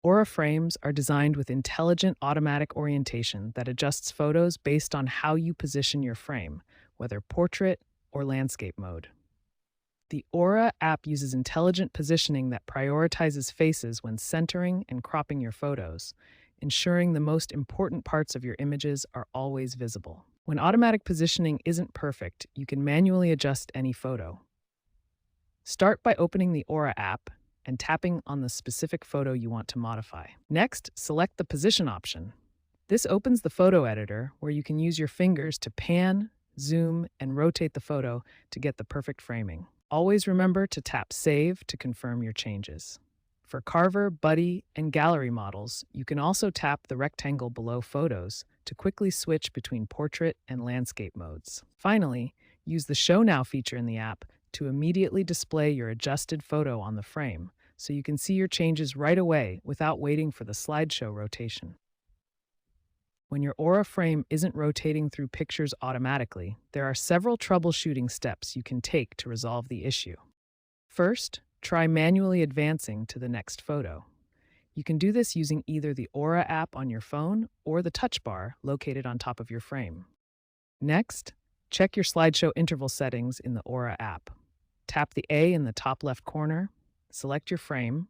Aura frames are designed with intelligent automatic orientation that adjusts photos based on how you position your frame, whether portrait or landscape mode. The Aura app uses intelligent positioning that prioritizes faces when centering and cropping your photos, ensuring the most important parts of your images are always visible. When automatic positioning isn't perfect, you can manually adjust any photo. Start by opening the Aura app and tapping on the specific photo you want to modify. Next, select the position option. This opens the photo editor where you can use your fingers to pan, zoom, and rotate the photo to get the perfect framing. Always remember to tap Save to confirm your changes. For Carver, Buddy, and Gallery models, you can also tap the rectangle below Photos to quickly switch between portrait and landscape modes. Finally, use the Show Now feature in the app to immediately display your adjusted photo on the frame, so you can see your changes right away without waiting for the slideshow rotation. When your Aura frame isn't rotating through pictures automatically, there are several troubleshooting steps you can take to resolve the issue. First, try manually advancing to the next photo. You can do this using either the Aura app on your phone or the touch bar located on top of your frame. Next, check your slideshow interval settings in the Aura app. Tap the A in the top left corner, select your frame,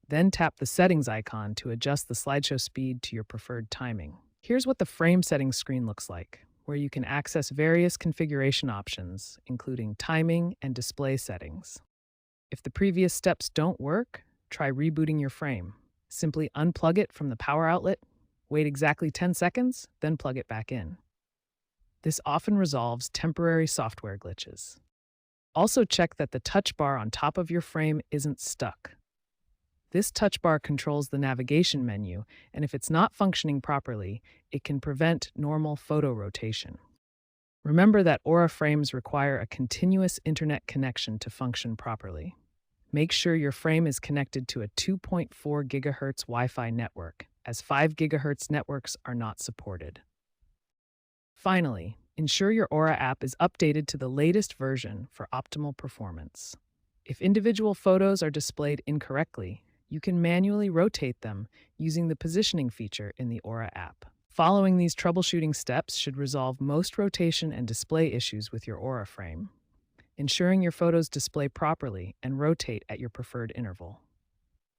then tap the settings icon to adjust the slideshow speed to your preferred timing. Here's what the frame settings screen looks like, where you can access various configuration options, including timing and display settings. If the previous steps don't work, try rebooting your frame. Simply unplug it from the power outlet, wait exactly 10 seconds, then plug it back in. This often resolves temporary software glitches. Also check that the touch bar on top of your frame isn't stuck. This touch bar controls the navigation menu, and if it's not functioning properly, it can prevent normal photo rotation. Remember that Aura frames require a continuous internet connection to function properly. Make sure your frame is connected to a 2.4 GHz Wi-Fi network, as 5 GHz networks are not supported. Finally, ensure your Aura app is updated to the latest version for optimal performance. If individual photos are displayed incorrectly, you can manually rotate them using the positioning feature in the Aura app. Following these troubleshooting steps should resolve most rotation and display issues with your Aura frame, ensuring your photos display properly and rotate at your preferred interval.